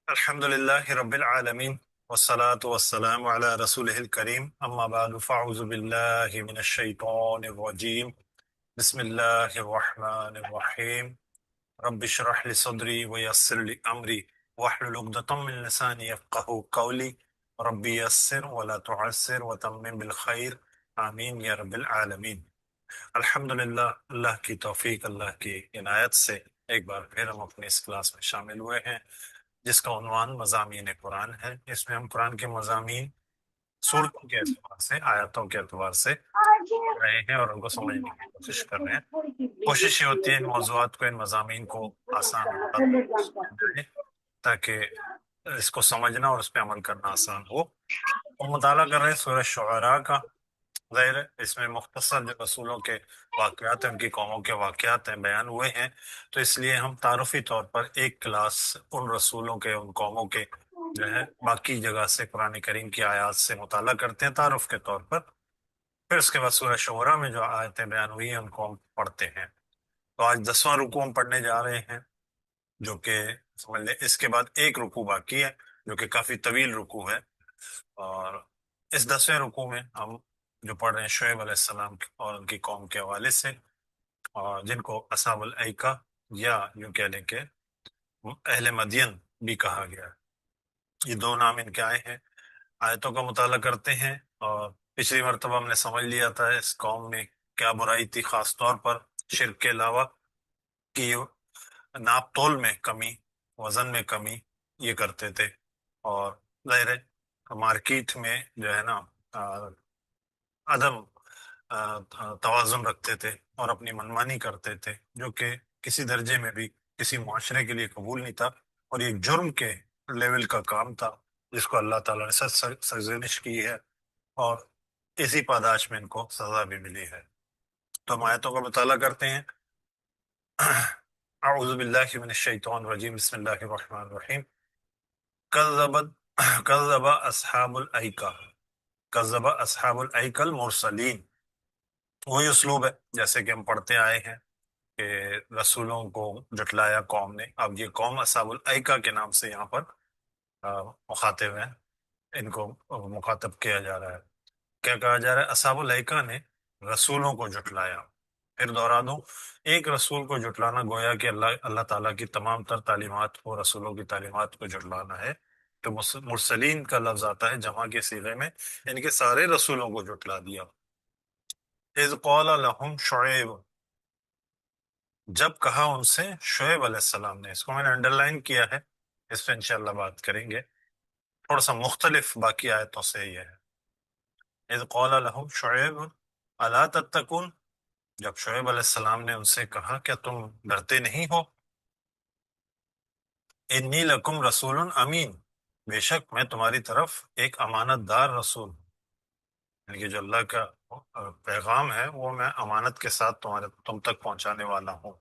الحمد لله رب العالمين والصلاة والسلام على رسوله الكريم أما بعد فأعوذ بالله من الشيطان الرجيم بسم الله الرحمن الرحيم رب اشرح لي صدري ويسر لي أمري واحلل عقدة من لساني يفقهوا قولي ربي يسر ولا تعسر وتمم بالخير آمین یا رب العالمین۔ الحمدللہ، اللہ کی توفیق، اللہ کی عنایت سے ایک بار پھر ہم اپنے اس کلاس میں شامل ہوئے ہیں جس کا عنوان مضامین قرآن ہے۔ اس میں ہم قرآن کے مضامین صورتوں کے اعتبار سے، آیاتوں کے اعتبار سے پڑھ رہے ہیں اور ان کو سمجھنے کی کوشش کر رہے ہیں۔ کوشش یہ ہوتی ہے ان موضوعات کو، ان مضامین کو آسان انداز میں سمجھا جائے تاکہ اس کو سمجھنا اور اس پہ عمل کرنا آسان ہو۔ ہم مطالعہ کر رہے ہیں سورہ شعراء کا۔ ظاہر ہے اس میں مختصر جو رسولوں کے واقعات ہیں، ان کی قوموں کے واقعات ہیں، بیان ہوئے ہیں، تو اس لیے ہم تعارفی طور پر ایک کلاس ان رسولوں کے، ان قوموں کے جو ہے باقی جگہ سے قرآن کریم کی آیات سے مطالعہ کرتے ہیں تعارف کے طور پر۔ پھر اس کے بعد سورہ شعراء میں جو آیتیں بیان ہوئی ہیں ان کو ہم پڑھتے ہیں۔ تو آج 10واں رکوع ہم پڑھنے جا رہے ہیں، جو کہ سمجھ لیں اس کے بعد ایک رکوع باقی ہے جو کہ کافی طویل رکوع ہے۔ اور اس 10ویں رکوع میں ہم جو پڑھ رہے ہیں شعیب علیہ السلام اور ان کی قوم کے حوالے سے، اور جن کو اصحاب الایکہ یا یوں کہہ لیں کہ اہل مدین بھی کہا گیا ہے۔ یہ دو نام ان کے آئے ہیں۔ آیتوں کا مطالعہ کرتے ہیں، اور پچھلی مرتبہ ہم نے سمجھ لیا تھا اس قوم میں کیا برائی تھی، خاص طور پر شرک کے علاوہ کہ ناپ تول میں کمی، وزن میں کمی یہ کرتے تھے، اور ظاہر ہے مارکیٹ میں جو ہے نا عدم توازن رکھتے تھے اور اپنی منمانی کرتے تھے، جو کہ کسی درجے میں بھی کسی معاشرے کے لیے قبول نہیں تھا، اور یہ جرم کے لیول کا کام تھا جس کو اللہ تعالیٰ نے سرزنش کی ہے، اور اسی پاداش میں ان کو سزا بھی ملی ہے۔ تو ہم آیتوں کا مطالعہ کرتے ہیں۔ اعوذ باللہ من الشیطان الرجیم، بسم اللہ الرحمن الرحیم۔ کذب اصحاب الایکہ، کذب اصحاب الایکہ المرسلین۔ وہی اسلوب ہے جیسے کہ ہم پڑھتے آئے ہیں کہ رسولوں کو جٹلایا قوم نے۔ اب یہ قوم اصحاب الایکہ کے نام سے یہاں پر مخاطب ہیں، ان کو مخاطب کیا جا رہا ہے۔ کیا کہا جا رہا ہے؟ اصحاب الایکہ نے رسولوں کو جٹلایا۔ پھر دہرا دوں، ایک رسول کو جٹلانا گویا کہ اللہ تعالیٰ کی تمام تر تعلیمات کو، رسولوں کی تعلیمات کو جٹلانا ہے۔ تو مرسلین کا لفظ آتا ہے جمع کے صیغے میں، یعنی کہ سارے رسولوں کو جٹلا دیا۔ اذ قال لهم شعیب، جب کہا ان سے شعیب علیہ السلام نے۔ اس کو میں نے انڈرلائن کیا ہے، اس پہ انشاءاللہ بات کریں گے، تھوڑا سا مختلف باقی آیتوں سے یہ ہے۔ اذ قال لهم شعیب الا تتقون، جب شعیب علیہ السلام نے ان سے کہا کیا تم ڈرتے نہیں ہو؟ انی لکم رسول امین، بے شک میں تمہاری طرف ایک امانت دار رسول، یعنی کہ جو اللہ کا پیغام ہے وہ میں امانت کے ساتھ تم تک پہنچانے والا ہوں۔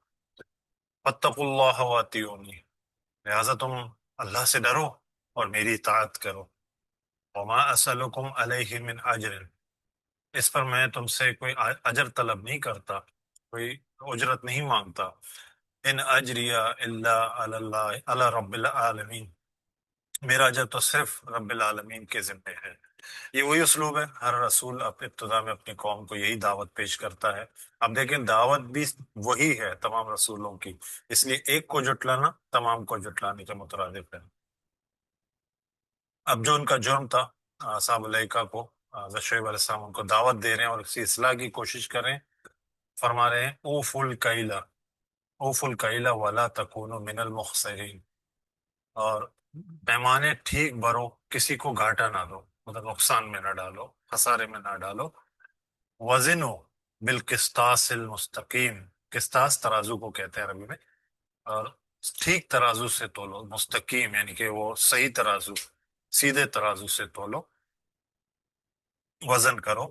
فاتقوا اللہ واطیعونی، لہٰذا تم اللہ سے ڈرو اور میری اطاعت کرو۔ وما اسألکم علیہ من اجر، اس پر میں تم سے کوئی اجر طلب نہیں کرتا، کوئی اجرت نہیں مانگتا۔ ان اجری الا علی اللہ علی رب العالمین، میرا اجر تو صرف رب العالمین کے ذمہ ہے۔ یہ وہی اسلوب ہے، ہر رسول ابتدا میں اپنی قوم کو یہی دعوت پیش کرتا ہے۔ اب دیکھیں دعوت بھی وہی ہے تمام رسولوں کی، اس لیے ایک کو جٹلانا تمام کو جٹلانے کے مترادف ہے۔ اب جو ان کا جرم تھا، اصحاب الایکہ کو، حضرت شعیب علیہ السلام ان کو دعوت دے رہے ہیں اور اسی اصلاح کی کوشش کریں۔ فرما رہے ہیں اوفوا الکیل، اوفوا الکیل ولا تکونوا من المخسرین، اور پیمانے ٹھیک بھرو، کسی کو گھاٹا نہ دو، مطلب نقصان میں نہ ڈالو، خسارے میں نہ ڈالو۔ وزنوا بالقسطاس المستقیم، قسطاس ترازو کو کہتے ہیں عربی میں، اور ٹھیک ترازو سے تولو، مستقیم یعنی کہ وہ صحیح ترازو، سیدھے ترازو سے تولو، وزن کرو۔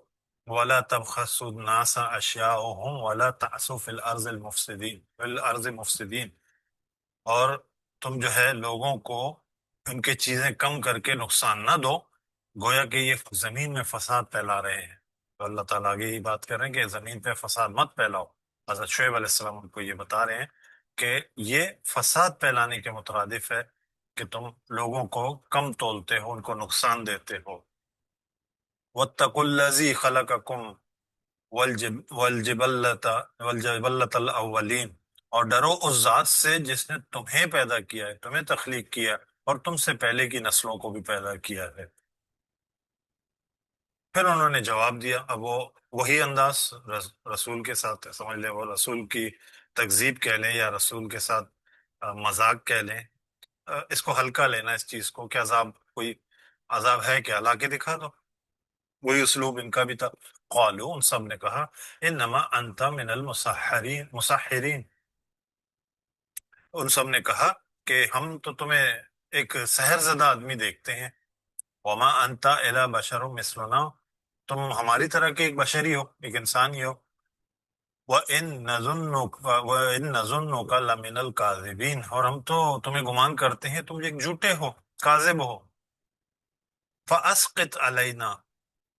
ولا تبخسوا الناس اشیاءهم ولا تعثوا في الارض المفسدين، في الارض مفسدين، اور تم جو ہے لوگوں کو ان کی چیزیں کم کر کے نقصان نہ دو، گویا کہ یہ زمین میں فساد پھیلا رہے ہیں۔ تو اللہ تعالیٰ آگے یہ بات کر رہے ہیں کہ زمین پہ فساد مت پھیلاؤ۔ حضرت شعیب علیہ السلام ان کو یہ بتا رہے ہیں کہ یہ فساد پھیلانے کے مترادف ہے کہ تم لوگوں کو کم تولتے ہو، ان کو نقصان دیتے ہو۔ وَاتَّقُوا الَّذِي خَلَقَكُمْ والجبلت الاولین، اور ڈرو اس ذات سے جس نے تمہیں پیدا کیا ہے، تمہیں تخلیق کیا ہے، اور تم سے پہلے کی نسلوں کو بھی پیدا کیا ہے۔ پھر انہوں نے جواب دیا، اب وہ وہی انداز رسول کے ساتھ ہے، سمجھ لیں وہ رسول کی تکذیب کہہ لیں یا رسول کے ساتھ مذاق کہہ لیں، اس کو ہلکا لینا، اس چیز کو کہ عذاب، کوئی عذاب ہے کیا، لا کے دکھا دو۔ وہی اسلوب ان کا بھی تھا۔ قالو، ان سب نے کہا، انما انت من مسحرین، ان سب نے کہا کہ ہم تو تمہیں ایک سحر زدہ آدمی دیکھتے ہیں۔ وما انت الا بشر مثلنا، تم ہماری طرح کے ایک بشری ہو، ایک انسان ہی ہو۔ وَإِن نَظُنُّكَ لَمِنَ الْكَاذِبِينَ، اور ہم تو تمہیں گمان کرتے ہیں تم ایک جھوٹے ہو، کاذب ہو۔ فَأَسْقِطْ عَلَيْنَا،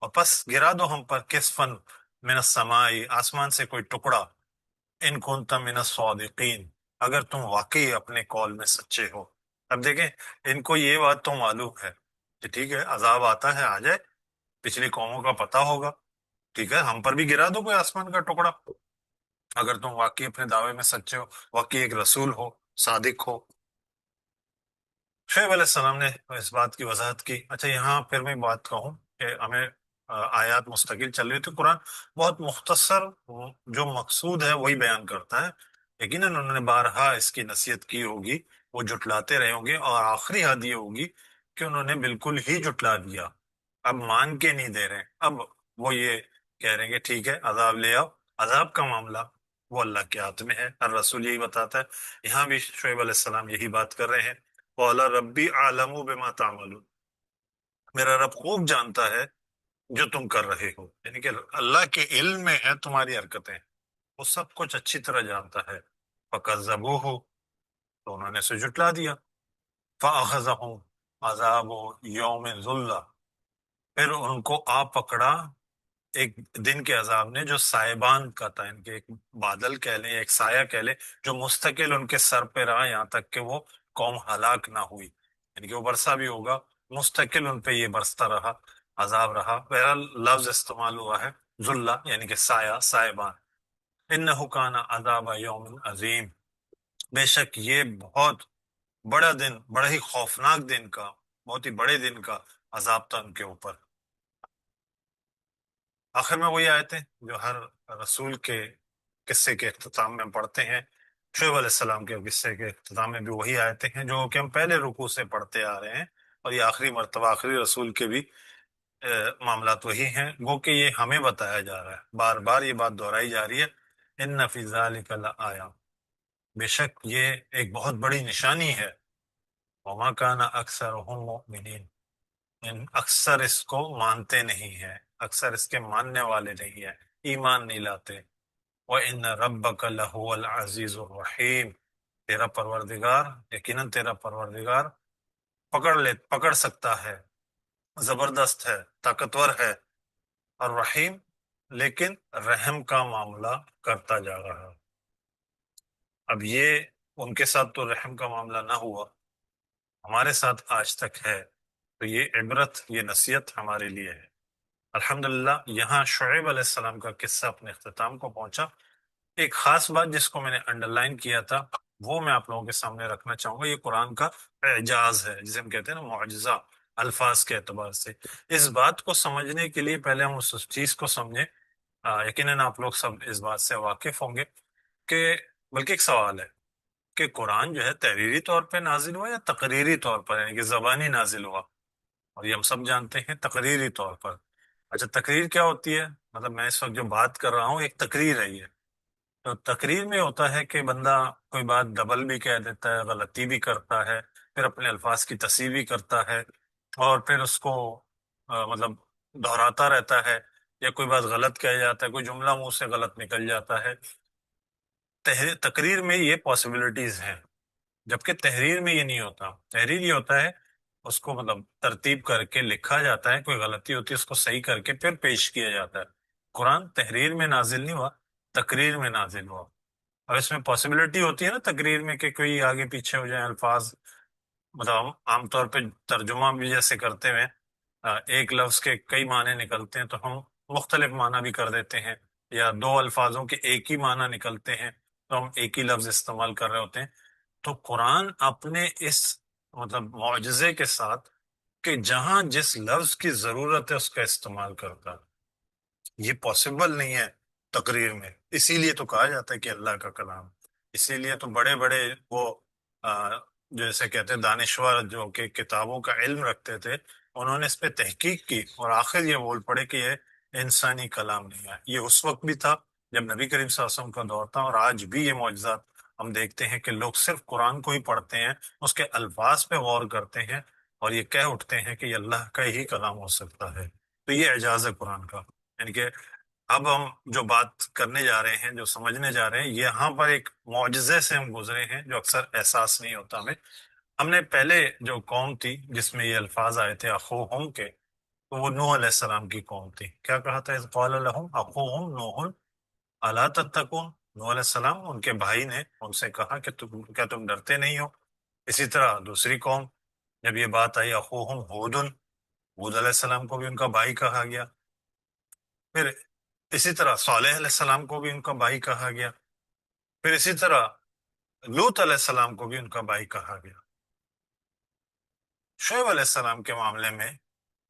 اور پس گرا دو ہم پر، کسفن من السماء، آسمان سے کوئی ٹکڑا، ان کنت من الصادقین، اگر تم واقعی اپنے قول میں سچے ہو۔ اب دیکھیں، ان کو یہ بات تو معلوم ہے کہ ٹھیک ہے عذاب آتا ہے، آ جائے، پچھلی قوموں کا پتہ ہوگا، ٹھیک ہے ہم پر بھی گرا دو کوئی آسمان کا ٹکڑا، اگر تم واقعی اپنے دعوے میں سچے ہو، واقعی ایک رسول ہو، صادق ہو۔ شعیب علیہ السلام نے اس بات کی وضاحت کی۔ اچھا، یہاں پھر میں بات کہوں کہ ہمیں آیات مستقل چل رہی تھی، قرآن بہت مختصر جو مقصود ہے وہی بیان کرتا ہے۔ یقیناً انہوں نے بارہا اس کی نصیحت کی ہوگی، وہ جھٹلاتے رہے ہوں گے، اور آخری حد یہ ہوگی کہ انہوں نے بالکل ہی جھٹلا دیا، اب مان کے نہیں دے رہے، اب وہ یہ کہہ رہے ہیں کہ ٹھیک ہے عذاب لے آؤ۔ عذاب کا معاملہ وہ اللہ کے ہاتھ میں ہے، الرسول یہی بتاتا ہے۔ یہاں بھی شعیب علیہ السلام یہی بات کر رہے ہیں، قال ربی اعلم بما تعملون، میرا رب خوب جانتا ہے جو تم کر رہے ہو، یعنی کہ اللہ کے علم میں ہے تمہاری حرکتیں، وہ سب کچھ اچھی طرح جانتا ہے۔ فَكَذَّبُوهُ، تو انہوں نے اسے جھٹلا دیا۔ فَأَخَذَهُمْ عَذَابُ يَوْمِ ذُلَّةٍ، پھر ان کو آ پکڑا ایک دن کے عذاب نے جو سائبان کا تھا، ان کے ایک بادل کہہ لیں، ایک سایہ کہہ لیں، جو مستقل ان کے سر پہ رہا یہاں تک کہ وہ قوم ہلاک نہ ہوئی، یعنی کہ وہ برسا بھی ہوگا، مستقل ان پہ یہ برستا رہا، عذاب رہا۔ بہرحال لفظ استعمال ہوا ہے ذلہ، یعنی کہ سایہ، سائبان۔ انہ کان عذاب یوم عظیم، بے شک یہ بہت بڑا دن، بڑا ہی خوفناک دن کا، بہت ہی بڑے دن کا عذاب تھا ان کے اوپر۔ آخر میں وہی آیتیں جو ہر رسول کے قصے کے اختتام میں پڑھتے ہیں، شعیب علیہ السلام کے قصے کے اختتام میں بھی وہی آیتیں ہیں جو کہ ہم پہلے رکوع سے پڑھتے آ رہے ہیں، اور یہ آخری مرتبہ آخری رسول کے بھی معاملات وہی ہیں، وہ کہ یہ ہمیں بتایا جا رہا ہے، بار بار یہ بات دہرائی جا رہی ہے، ان فی ذلک لآیہ، بے شک یہ ایک بہت بڑی نشانی ہے، وما کان اکثرهم مؤمنین، اکثر اس کو مانتے نہیں ہیں، اکثر اس کے ماننے والے نہیں ہیں، ایمان نہیں لاتے۔ وَإِنَّ رَبَّكَ لَهُوَ الْعَزِيزُ الرَّحِيمُ، تیرا پروردگار، یقیناً تیرا پروردگار پکڑ سکتا ہے، زبردست ہے، طاقتور ہے، اور رحیم، لیکن رحم کا معاملہ کرتا جا رہا۔ اب یہ ان کے ساتھ تو رحم کا معاملہ نہ ہوا، ہمارے ساتھ آج تک ہے، تو یہ عبرت، یہ نصیحت ہمارے لیے ہے۔ الحمدللہ یہاں شعیب علیہ السلام کا قصہ اپنے اختتام کو پہنچا۔ ایک خاص بات جس کو میں نے انڈر لائن کیا تھا وہ میں آپ لوگوں کے سامنے رکھنا چاہوں گا، یہ قرآن کا اعجاز ہے، جسے ہم کہتے ہیں نا معجزہ، الفاظ کے اعتبار سے۔ اس بات کو سمجھنے کے لیے پہلے ہم اس چیز کو سمجھیں، یقیناً آپ لوگ سب اس بات سے واقف ہوں گے کہ، بلکہ ایک سوال ہے کہ قرآن جو ہے تحریری طور پہ نازل ہوا یا تقریری طور پر، یعنی کہ زبانی نازل ہوا؟ اور یہ ہم سب جانتے ہیں تقریری طور پر۔ اچھا، تقریر کیا ہوتی ہے؟ مطلب میں اس وقت جو بات کر رہا ہوں ایک تقریر ہے یہ، تو تقریر میں ہوتا ہے کہ بندہ کوئی بات ڈبل بھی کہہ دیتا ہے، غلطی بھی کرتا ہے، پھر اپنے الفاظ کی تصحیح بھی کرتا ہے، اور پھر اس کو مطلب دہراتا رہتا ہے، یا کوئی بات غلط کہہ جاتا ہے، کوئی جملہ منہ سے غلط نکل جاتا ہے۔ تقریر میں یہ پاسبلٹیز ہیں، جبکہ تحریر میں یہ نہیں ہوتا۔ تحریر یہ ہوتا ہے اس کو مطلب ترتیب کر کے لکھا جاتا ہے، کوئی غلطی ہوتی ہے اس کو صحیح کر کے پھر پیش کیا جاتا ہے۔ قرآن تحریر میں نازل نہیں ہوا، تقریر میں نازل ہوا، اور اس میں پاسبلٹی ہوتی ہے نا تقریر میں کہ کوئی آگے پیچھے ہو جائیں الفاظ، مطلب ہم عام طور پہ ترجمہ بھی جیسے کرتے ہوئے ایک لفظ کے کئی معنی نکلتے ہیں تو ہم مختلف معنی بھی کر دیتے ہیں، یا دو الفاظوں کے ایک ہی معنی نکلتے ہیں تو ہم ایک ہی لفظ استعمال کر رہے ہوتے ہیں۔ تو قرآن اپنے اس مطلب معجزے کے ساتھ کہ جہاں جس لفظ کی ضرورت ہے اس کا استعمال کرتا ہے، یہ پاسبل نہیں ہے تقریر میں، اسی لیے تو کہا جاتا ہے کہ اللہ کا کلام۔ اسی لیے تو بڑے بڑے وہ جیسے کہتے ہیں دانشور جو کہ کتابوں کا علم رکھتے تھے، انہوں نے اس پہ تحقیق کی اور آخر یہ بول پڑے کہ یہ انسانی کلام نہیں ہے۔ یہ اس وقت بھی تھا جب نبی کریم صلی اللہ علیہ وسلم کا دور تھا، اور آج بھی یہ معجزات ہم دیکھتے ہیں کہ لوگ صرف قرآن کو ہی پڑھتے ہیں، اس کے الفاظ پہ غور کرتے ہیں اور یہ کہہ اٹھتے ہیں کہ یہ اللہ کا ہی کلام ہو سکتا ہے۔ تو یہ اعجاز ہے قرآن کا، یعنی کہ اب ہم جو بات کرنے جا رہے ہیں، جو سمجھنے جا رہے ہیں، یہاں پر ایک معجزے سے ہم گزرے ہیں جو اکثر احساس نہیں ہوتا ہمیں۔ ہم نے پہلے جو قوم تھی جس میں یہ الفاظ آئے تھے اخوہم کے، تو وہ نوح علیہ السلام کی قوم تھی۔ کیا کہا تھا؟ اذ قال لهم اخوہم نوح الا تتقون، نوح علیہ السلام ان کے بھائی نے ان سے کہا کہ کیا تم ڈرتے نہیں ہو؟ اسی طرح دوسری قوم جب یہ بات آئی اخوہم ہود، ہود علیہ السلام کو بھی ان کا بھائی کہا گیا۔ پھر اسی طرح صالح علیہ السلام کو بھی ان کا بھائی کہا گیا۔ پھر اسی طرح لوط علیہ السلام کو بھی ان کا بھائی کہا گیا۔ شعیب علیہ السلام کے معاملے میں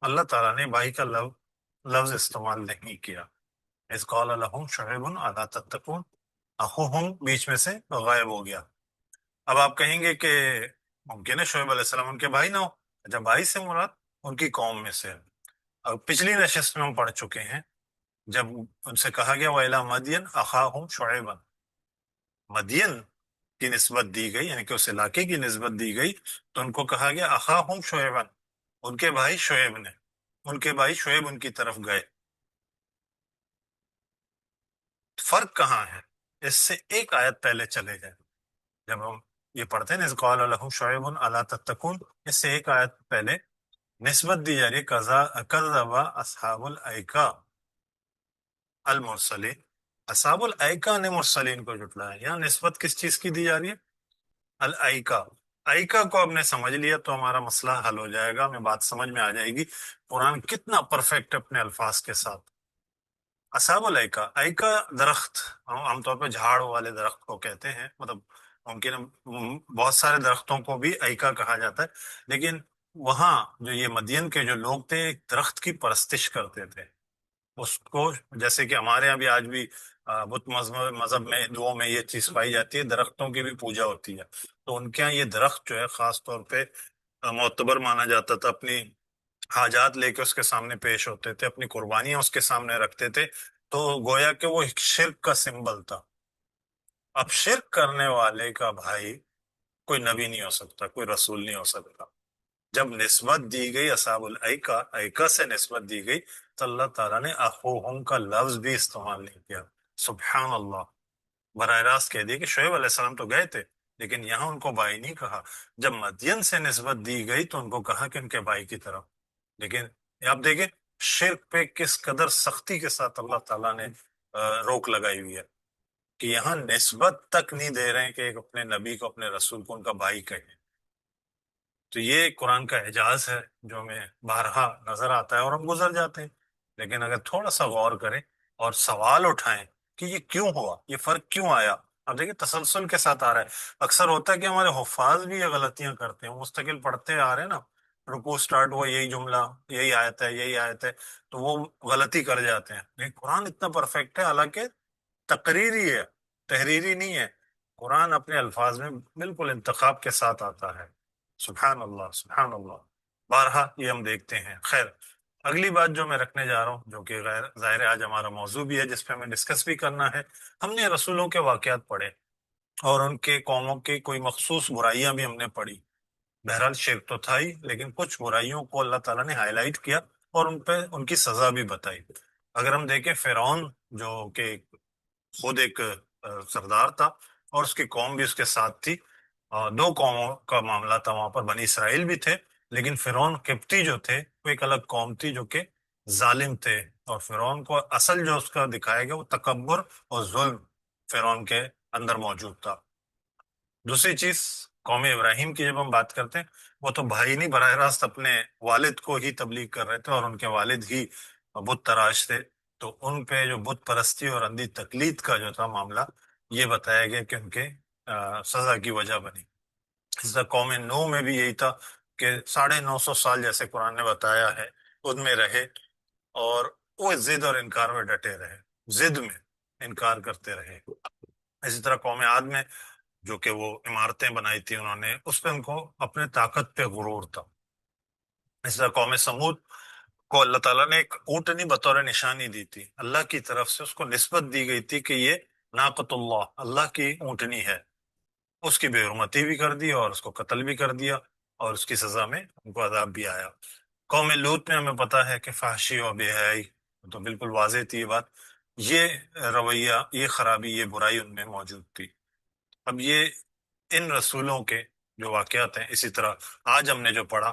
اللہ تعالیٰ نے بھائی کا لفظ استعمال نہیں کیا۔ اذ قال لهم شعیب الا تتقون، اخوہم بیچ میں سے غائب ہو گیا۔ اب آپ کہیں گے کہ ممکن ہے شعیب علیہ السلام ان کے بھائی نہ ہو، جب بھائی سے مراد ان کی قوم میں سے ہے۔ اب پچھلی نشست میں ہم پڑھ چکے ہیں جب ان سے کہا گیا وَإِلَىٰ مَدْيَنَ أَخَاهُمْ شُعَيْبًا، مدین کی نسبت دی گئی، یعنی کہ اس علاقے کی نسبت دی گئی، تو ان کو کہا گیا اخاہم شعیبا، ان کے بھائی شعیب نے، ان کے بھائی شعیب ان کی طرف گئے۔ فرق کہاں ہے؟ اس سے ایک آیت پہلے چلے جائیں، جب ہم یہ پڑھتے ہیں اذ قال لهم شعیب الا تتقون، اس سے ایک آیت پہلے نسبت دی جا رہی ہے کذب اصحاب الایکا المرسلین، اصحاب الایکا نے مرسلین کو جھٹلایا۔ یہاں نسبت کس چیز کی دی جا رہی ہے؟ الائکا۔ آئکا کو آپ نے سمجھ لیا تو ہمارا مسئلہ حل ہو جائے گا، ہمیں بات سمجھ میں آ جائے گی قرآن کتنا پرفیکٹ اپنے الفاظ کے ساتھ۔ اصحاب الائکا، آئکا درخت، ہم عام طور پہ جھاڑ والے درخت کو کہتے ہیں، مطلب ممکن بہت سارے درختوں کو بھی آئکا کہا جاتا ہے، لیکن وہاں جو یہ مدین کے جو لوگ تھے ایک درخت کی پرستش کرتے تھے اس کو، جیسے کہ ہمارے یہاں بھی آج بھی بت مذہب میں، ہندوؤں میں یہ چیز پائی جاتی ہے، درختوں کی بھی پوجا ہوتی ہے۔ تو ان کے یہاں یہ درخت جو ہے خاص طور پہ معتبر مانا جاتا تھا، اپنی حاجات لے کے اس کے سامنے پیش ہوتے تھے، اپنی قربانیاں اس کے سامنے رکھتے تھے، تو گویا کہ وہ ایک شرک کا سمبل تھا۔ اب شرک کرنے والے کا بھائی کوئی نبی نہیں ہو سکتا، کوئی رسول نہیں ہو سکتا۔ جب نسبت دی گئی اصحاب الائکا، ایکا سے نسبت دی گئی، تو اللہ تعالیٰ نے اخوہم کا لفظ بھی استعمال نہیں کیا۔ سبحان اللہ، براہ راست کہہ دیا کہ شعیب علیہ السلام تو گئے تھے، لیکن یہاں ان کو بھائی نہیں کہا۔ جب مدین سے نسبت دی گئی تو ان کو کہا کہ ان کے بھائی کی طرف۔ لیکن آپ دیکھیں شرک پہ کس قدر سختی کے ساتھ اللہ تعالیٰ نے روک لگائی ہوئی ہے، کہ یہاں نسبت تک نہیں دے رہے ہیں کہ ایک اپنے نبی کو، اپنے رسول کو ان کا بھائی کہیں۔ تو یہ قرآن کا اعجاز ہے جو ہمیں بارہا نظر آتا ہے اور ہم گزر جاتے ہیں، لیکن اگر تھوڑا سا غور کریں اور سوال اٹھائیں کہ یہ کیوں ہوا، یہ فرق کیوں آیا، اب دیکھیں تسلسل کے ساتھ آ رہا ہے۔ اکثر ہوتا ہے کہ ہمارے حفاظ بھی یہ غلطیاں کرتے ہیں، مستقل پڑھتے آ رہے ہیں نا، رکوع سٹارٹ ہوا یہی جملہ، یہی آیت ہے، یہی آیت ہے، تو وہ غلطی کر جاتے ہیں۔ لیکن قرآن اتنا پرفیکٹ ہے، حالانکہ تقریری ہے، تحریری نہیں ہے، قرآن اپنے الفاظ میں بالکل انتخاب کے ساتھ آتا ہے۔ سبحان اللہ، سبحان اللہ۔ بارہا یہ ہم دیکھتے ہیں۔ خیر، اگلی بات جو میں رکھنے جا رہا ہوں، جو کہ غیر ظاہر ہے آج ہمارا موضوع بھی ہے جس پہ ہمیں ڈسکس بھی کرنا ہے، ہم نے رسولوں کے واقعات پڑھے اور ان کے قوموں کی کوئی مخصوص برائیاں بھی ہم نے پڑھی۔ بہرحال شرک تو تھا ہی، لیکن کچھ برائیوں کو اللہ تعالیٰ نے ہائی لائٹ کیا اور ان پہ ان کی سزا بھی بتائی۔ اگر ہم دیکھیں فرعون جو کہ خود ایک سردار تھا اور اس کی قوم بھی اس کے ساتھ تھی، دو قوموں کا معاملہ تھا وہاں پر، بنی اسرائیل بھی تھے، لیکن فرعون قبطی جو تھے وہ ایک الگ قوم تھی جو کہ ظالم تھے، اور فرعون کو اصل جو اس کا دکھایا گیا وہ تکبر اور ظلم فرعون کے اندر موجود تھا۔ دوسری چیز قوم ابراہیم کی جب ہم بات کرتے ہیں، وہ تو بھائی نہیں، براہ راست اپنے والد کو ہی تبلیغ کر رہے تھے، اور ان کے والد ہی بت تراش تھے، تو ان پہ جو بت پرستی اور اندھی تقلید کا جو تھا معاملہ، یہ بتایا گیا کہ ان کے سزا کی وجہ بنی۔ اس طرح قوم نو میں بھی یہی تھا کہ 950 سال جیسے قرآن نے بتایا ہے ان میں رہے، اور وہ ضد اور انکار میں ڈٹے رہے، ضد میں انکار کرتے رہے۔ اسی طرح قوم عاد میں جو کہ وہ عمارتیں بنائی تھی انہوں نے، اس پہ ان کو اپنے طاقت پہ غرور تھا۔ اسی طرح قوم سمود کو اللہ تعالیٰ نے ایک اونٹنی بطور نشانی دی تھی، اللہ کی طرف سے اس کو نسبت دی گئی تھی کہ یہ ناقۃ اللہ، اللہ کی اونٹنی ہے۔ اس کی بے حرمتی بھی کر دی اور اس کو قتل بھی کر دیا، اور اس کی سزا میں ان کو عذاب بھی آیا۔ قوم لوط میں ہمیں پتہ ہے کہ فحشی اور بے حیائی تو بالکل واضح تھی یہ بات، یہ رویہ، یہ خرابی، یہ برائی ان میں موجود تھی۔ اب یہ ان رسولوں کے جو واقعات ہیں، اسی طرح آج ہم نے جو پڑھا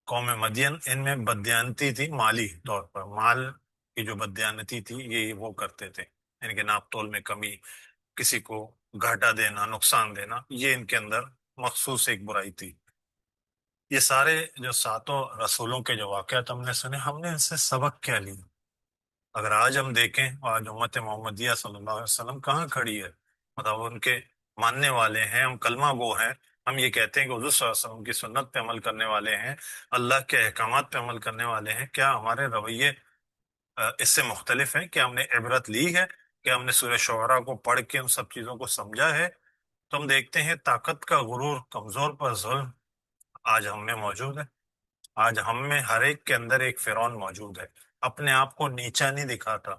قوم مدین، ان میں بددیانتی تھی، مالی طور پر مال کی جو بددیانتی تھی یہ وہ کرتے تھے، ان کے ناپ تول میں کمی، کسی کو گھاٹا دینا، نقصان دینا، یہ ان کے اندر مخصوص ایک برائی تھی۔ یہ سارے جو ساتوں رسولوں کے جو واقعات ہم نے سنے، ہم نے ان سے سبق کیا لیا؟ اگر آج ہم دیکھیں، آج امت محمدیہ صلی اللہ علیہ وسلم کہاں کھڑی ہے؟ مطلب ان کے ماننے والے ہیں، ہم کلمہ گو ہیں، ہم یہ کہتے ہیں کہ حضور صلی اللہ علیہ وسلم کی سنت پہ عمل کرنے والے ہیں، اللہ کے احکامات پہ عمل کرنے والے ہیں، کیا ہمارے رویے اس سے مختلف ہیں؟ کیا ہم نے عبرت لی ہے؟ کیا ہم نے سورہ شعراء کو پڑھ کے ان سب چیزوں کو سمجھا ہے؟ تو ہم دیکھتے ہیں طاقت کا غرور، کمزور پر ظلم آج ہم میں موجود ہے۔ آج ہم میں ہر ایک کے اندر ایک فرعون موجود ہے، اپنے آپ کو نیچا نہیں دکھاتا،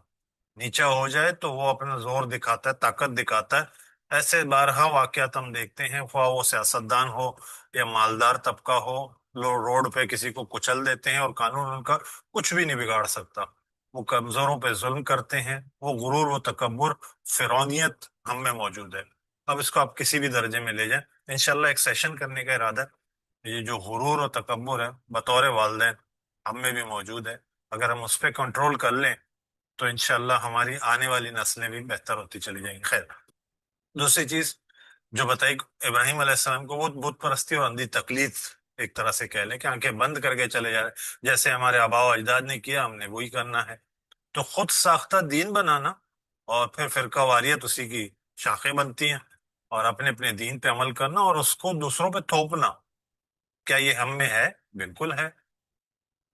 نیچا ہو جائے تو وہ اپنا زور دکھاتا ہے، طاقت دکھاتا ہے۔ ایسے بارہا واقعات ہم دیکھتے ہیں، خواہ وہ سیاستدان ہو یا مالدار طبقہ ہو، لوگ روڈ پہ کسی کو کچل دیتے ہیں اور قانون ان کا کچھ بھی نہیں بگاڑ سکتا، وہ کمزوروں پہ ظلم کرتے ہیں، وہ غرور، وہ تکبر، فرعونیت ہم میں موجود ہے۔ اب اس کو آپ کسی بھی درجے میں لے جائیں، انشاءاللہ ایک سیشن کرنے کا ارادہ ہے۔ یہ جو غرور اور تکبر ہے بطور والدین ہم میں بھی موجود ہے، اگر ہم اس پہ کنٹرول کر لیں تو انشاءاللہ ہماری آنے والی نسلیں بھی بہتر ہوتی چلی جائیں گی۔ خیر، دوسری چیز جو بتائی ابراہیم علیہ السلام کو، وہ بت پرستی اور اندھی تقلید ایک طرح سے کہہ لیں کہ آنکھیں بند کر کے چلے جا رہے، جیسے ہمارے آباء و اجداد نے کیا ہم نے وہی کرنا ہے۔ تو خود ساختہ دین بنانا اور پھر فرقہ واریت اسی کی شاخیں بنتی ہیں، اور اپنے اپنے دین پہ عمل کرنا اور اس کو دوسروں پہ تھوپنا، کیا یہ ہم میں ہے؟ بالکل ہے۔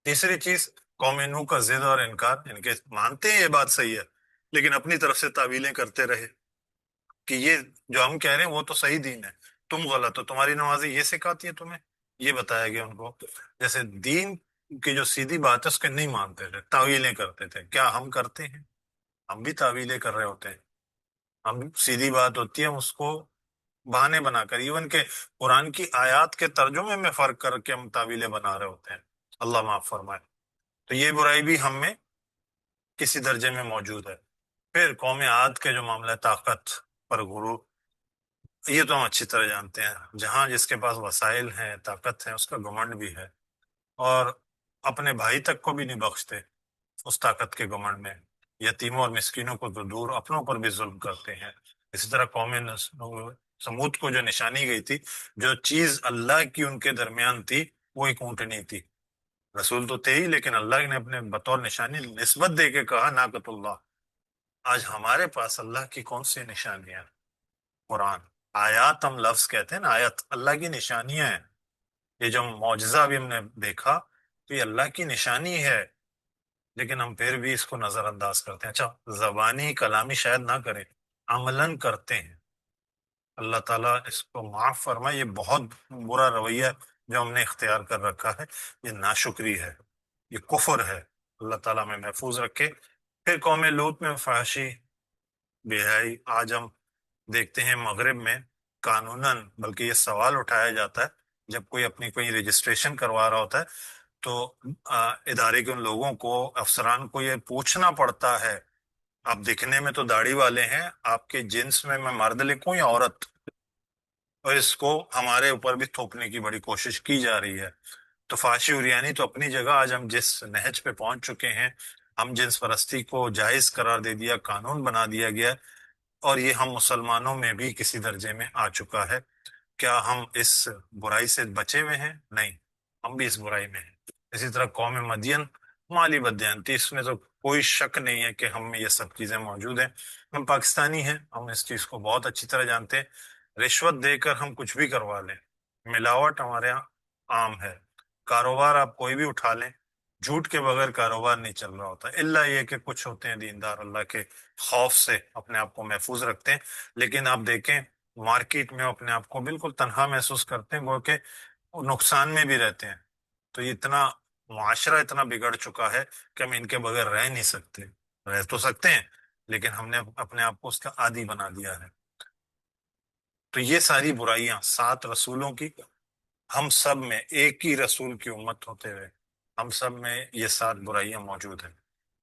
تیسری چیز قوم نوح کا ضد اور انکار، ان کے مانتے ہیں یہ بات صحیح ہے لیکن اپنی طرف سے تعویلیں کرتے رہے کہ یہ جو ہم کہہ رہے ہیں وہ تو صحیح دین ہے، تم غلط ہو، تمہاری نمازیں یہ سکھاتی ہے تمہیں، یہ بتایا گیا ان کو۔ جیسے دین کی جو سیدھی بات ہے اس کے نہیں مانتے تھے، تعویلیں کرتے تھے۔ کیا ہم کرتے ہیں؟ ہم بھی تعویلیں کر رہے ہوتے ہیں، ہم سیدھی بات ہوتی ہے ہم اس کو بہانے بنا کر، ایون کہ قرآن کی آیات کے ترجمے میں فرق کر کے ہم تعویلیں بنا رہے ہوتے ہیں، اللہ معاف فرمائے۔ تو یہ برائی بھی ہم میں کسی درجے میں موجود ہے۔ پھر قوم عاد کے جو معاملہ ہے، طاقت پر غرور، یہ تو ہم اچھی طرح جانتے ہیں، جہاں جس کے پاس وسائل ہیں، طاقت ہے، اس کا گھمنڈ بھی ہے، اور اپنے بھائی تک کو بھی نہیں بخشتے اس طاقت کے گھمنڈ میں، یتیموں اور مسکینوں کو تو دور، اپنوں پر بھی ظلم کرتے ہیں۔ اسی طرح قوم سمود کو جو نشانی گئی تھی، جو چیز اللہ کی ان کے درمیان تھی، وہ ایک اونٹنی تھی، رسول تو تھے ہی لیکن اللہ نے اپنے بطور نشانی نسبت دے کے کہا ناقۃ اللہ۔ آج ہمارے پاس اللہ کی کون سی نشانیاں؟ قرآن، آیات ہم لفظ کہتے ہیں نا، آیت اللہ کی نشانیاں ہیں۔ یہ جو معجزہ ابھی ہم نے دیکھا تو یہ اللہ کی نشانی ہے، لیکن ہم پھر بھی اس کو نظر انداز کرتے ہیں۔ اچھا، زبانی کلامی شاید نہ کریں، عملاً کرتے ہیں۔ اللہ تعالیٰ اس کو معاف فرمائے، یہ بہت برا رویہ جو ہم نے اختیار کر رکھا ہے، یہ ناشکری ہے، یہ کفر ہے، اللہ تعالیٰ میں محفوظ رکھے۔ پھر قوم لوط میں فحاشی، بے حیائی، آج ہم دیکھتے ہیں مغرب میں قانوناً، بلکہ یہ سوال اٹھایا جاتا ہے جب کوئی اپنی کوئی رجسٹریشن کروا رہا ہوتا ہے تو ادارے کے ان لوگوں کو، افسران کو یہ پوچھنا پڑتا ہے، آپ دکھنے میں تو داڑھی والے ہیں، آپ کے جنس میں مرد لکھوں یا عورت؟ اور اس کو ہمارے اوپر بھی تھوپنے کی بڑی کوشش کی جا رہی ہے۔ تو فحاشی عریانی تو اپنی جگہ، آج ہم جس نہج پہ پہنچ چکے ہیں، ہم جنس پرستی کو جائز قرار دے دیا، قانون بنا دیا گیا، اور یہ ہم مسلمانوں میں بھی کسی درجے میں آ چکا ہے کیا ہم اس برائی سے بچے ہوئے ہیں؟ نہیں، ہم بھی اس برائی میں ہیں۔ اسی طرح قوم مدین مالی بدیانتی، اس میں تو کوئی شک نہیں ہے کہ ہم میں یہ سب چیزیں موجود ہیں۔ ہم پاکستانی ہیں، ہم اس چیز کو بہت اچھی طرح جانتے ہیں۔ رشوت دے کر ہم کچھ بھی کروا لیں، ملاوٹ ہمارے یہاں عام ہے۔ کاروبار آپ کوئی بھی اٹھا لیں، جھوٹ کے بغیر کاروبار نہیں چل رہا ہوتا، الا یہ کہ کچھ ہوتے ہیں دیندار اللہ کے خوف سے اپنے آپ کو محفوظ رکھتے ہیں، لیکن آپ دیکھیں مارکیٹ میں اپنے آپ کو بالکل تنہا محسوس کرتے ہیں، وہ کہ وہ نقصان میں بھی رہتے ہیں۔ تو یہ اتنا معاشرہ اتنا بگڑ چکا ہے کہ ہم ان کے بغیر رہ نہیں سکتے، رہ تو سکتے ہیں لیکن ہم نے اپنے آپ کو اس کا عادی بنا دیا ہے۔ تو یہ ساری برائیاں 7 رسولوں کی، ہم سب میں ایک ہی رسول کی امت ہوتے ہوئے ہم سب میں یہ 7 برائیاں موجود ہیں۔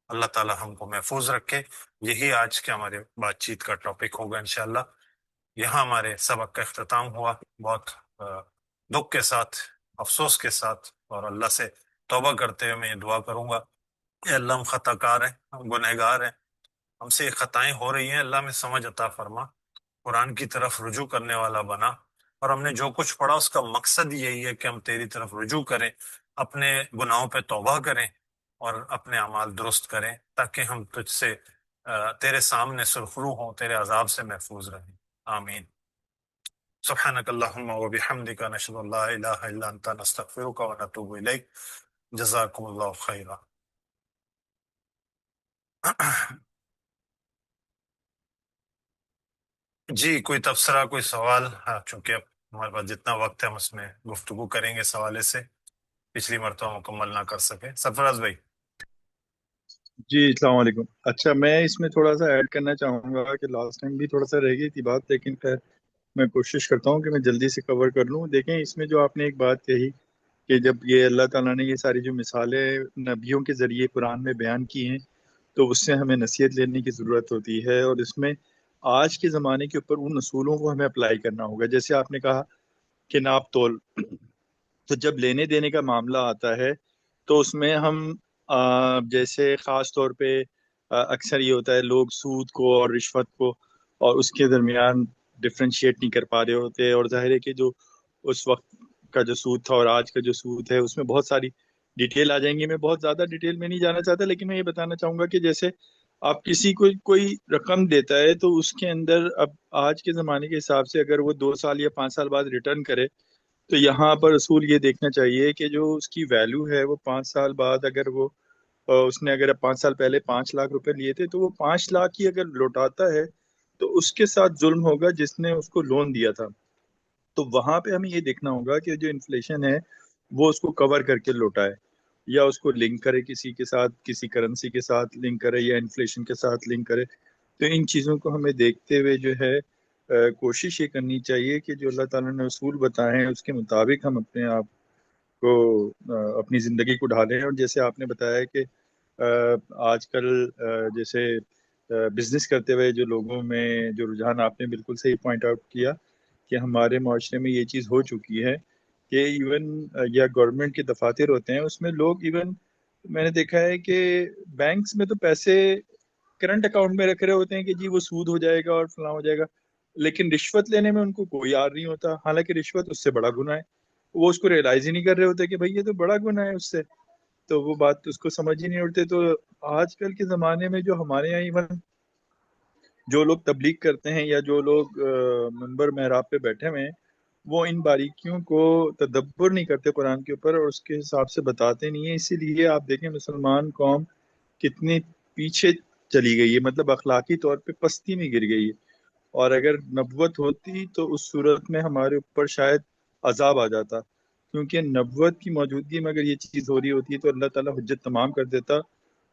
اللہ تعالی ہم کو محفوظ رکھے۔ یہی آج کے ہمارے بات چیت کا ٹاپک ہوگا انشاءاللہ۔ یہاں ہمارے سبق کا اختتام ہوا، بہت دکھ کے ساتھ، افسوس کے ساتھ، اور اللہ سے توبہ کرتے ہوئے میں یہ دعا کروں گا، اے اللہ ہم خطا کار ہیں، ہم گنہگار ہیں، ہم سے یہ خطائیں ہو رہی ہیں، اللہ میں سمجھ عطا فرما، قرآن کی طرف رجوع کرنے والا بنا، اور ہم نے جو کچھ پڑھا اس کا مقصد یہی ہے کہ ہم تیری طرف رجوع کریں، اپنے گناہوں پہ توبہ کریں اور اپنے اعمال درست کریں، تاکہ ہم تجھ سے تیرے سامنے سرخرو ہوں، تیرے عذاب سے محفوظ رہیں۔ آمین۔ سبحانک اللہم و بحمدک، نشہد ان لا الہ الا انت، نستغفرک و نتوب الیک۔ جزاکم اللہ خیرا۔ جی، کوئی تبصرہ، کوئی سوال؟ ہاں، چونکہ اب ہمارے پاس جتنا وقت ہے ہم اس میں گفتگو کریں گے اس حوالے سے، پچھلی مرتبہ مکمل نہ کر سکے۔ سرفراز بھائی۔ جی السلام علیکم۔ اچھا، میں اس میں تھوڑا سا ایڈ کرنا چاہوں گا کہ لاسٹ ٹائم بھی تھوڑا سا رہ گئی تھی بات، لیکن خیر میں کوشش کرتا ہوں کہ میں جلدی سے کور کر لوں۔ دیکھیں، اس میں جو آپ نے ایک بات کہی کہ جب یہ اللہ تعالیٰ نے یہ ساری جو مثالیں نبیوں کے ذریعے قرآن میں بیان کی ہیں تو اس سے ہمیں نصیحت لینے کی ضرورت ہوتی ہے، اور اس میں آج کے زمانے کے اوپر ان اصولوں کو ہمیں اپلائی کرنا ہوگا۔ جیسے آپ نے کہا کہ ناپ تول، تو جب لینے دینے کا معاملہ آتا ہے تو اس میں ہم جیسے خاص طور پہ اکثر یہ ہوتا ہے لوگ سود کو اور رشوت کو اور اس کے درمیان ڈفرینشیٹ نہیں کر پا رہے ہوتے، اور ظاہر ہے کہ جو اس وقت کا جو سود تھا اور آج کا جو سود ہے اس میں بہت ساری ڈیٹیل آ جائیں گی۔ میں بہت زیادہ ڈیٹیل میں نہیں جانا چاہتا، لیکن میں یہ بتانا چاہوں گا کہ جیسے آپ کسی کو کوئی رقم دیتا ہے تو اس کے اندر اب آج کے زمانے کے حساب سے اگر وہ 2 سال یا 5 سال بعد ریٹرن کرے تو یہاں پر اصول یہ دیکھنا چاہیے کہ جو اس کی ویلیو ہے وہ 5 سال بعد اگر وہ اس نے اگر 5 سال پہلے 5 لاکھ روپے لیے تھے تو وہ 5 لاکھ ہی اگر لوٹاتا ہے تو اس کے ساتھ ظلم ہوگا جس نے اس کو لون دیا تھا۔ تو وہاں پہ ہمیں یہ دیکھنا ہوگا کہ جو انفلیشن ہے وہ اس کو کور کر کے لوٹائے، یا اس کو لنک کرے کسی کے ساتھ، کسی کرنسی کے ساتھ لنک کرے یا انفلیشن کے ساتھ لنک کرے۔ تو ان چیزوں کو ہمیں دیکھتے ہوئے جو ہے کوشش یہ کرنی چاہیے کہ جو اللہ تعالیٰ نے اصول بتائے ہیں اس کے مطابق ہم اپنے آپ کو اپنی زندگی کو ڈھالیں۔ اور جیسے آپ نے بتایا کہ آج کل جیسے بزنس کرتے ہوئے جو لوگوں میں جو رجحان، آپ نے بالکل صحیح پوائنٹ آؤٹ کیا کہ ہمارے معاشرے میں یہ چیز ہو چکی ہے کہ ایون یا گورنمنٹ کے دفاتر ہوتے ہیں اس میں لوگ ایون میں نے دیکھا ہے کہ بینکس میں تو پیسے کرنٹ اکاؤنٹ میں رکھ رہے ہوتے ہیں کہ جی وہ سود ہو جائے گا اور فلاں ہو جائے گا، لیکن رشوت لینے میں ان کو کوئی یار نہیں ہوتا، حالانکہ رشوت اس سے بڑا گناہ ہے۔ وہ اس کو ریئلائز ہی نہیں کر رہے ہوتے کہ بھائی یہ تو بڑا گناہ ہے اس سے، تو وہ بات اس کو سمجھ ہی نہیں اڑتے۔ تو آج کل کے زمانے میں جو ہمارے یہاں ایون جو لوگ تبلیغ کرتے ہیں یا جو لوگ منبر محراب پہ بیٹھے ہوئے ہیں وہ ان باریکیوں کو تدبر نہیں کرتے قرآن کے اوپر اور اس کے حساب سے بتاتے نہیں ہیں۔ اسی لیے آپ دیکھیں مسلمان قوم کتنی پیچھے چلی گئی ہے، مطلب اخلاقی طور پہ پستی میں گر گئی ہے، اور اگر نبوت ہوتی تو اس صورت میں ہمارے اوپر شاید عذاب آ جاتا، کیونکہ نبوت کی موجودگی میں اگر یہ چیز ہو رہی ہوتی تو اللہ تعالیٰ حجت تمام کر دیتا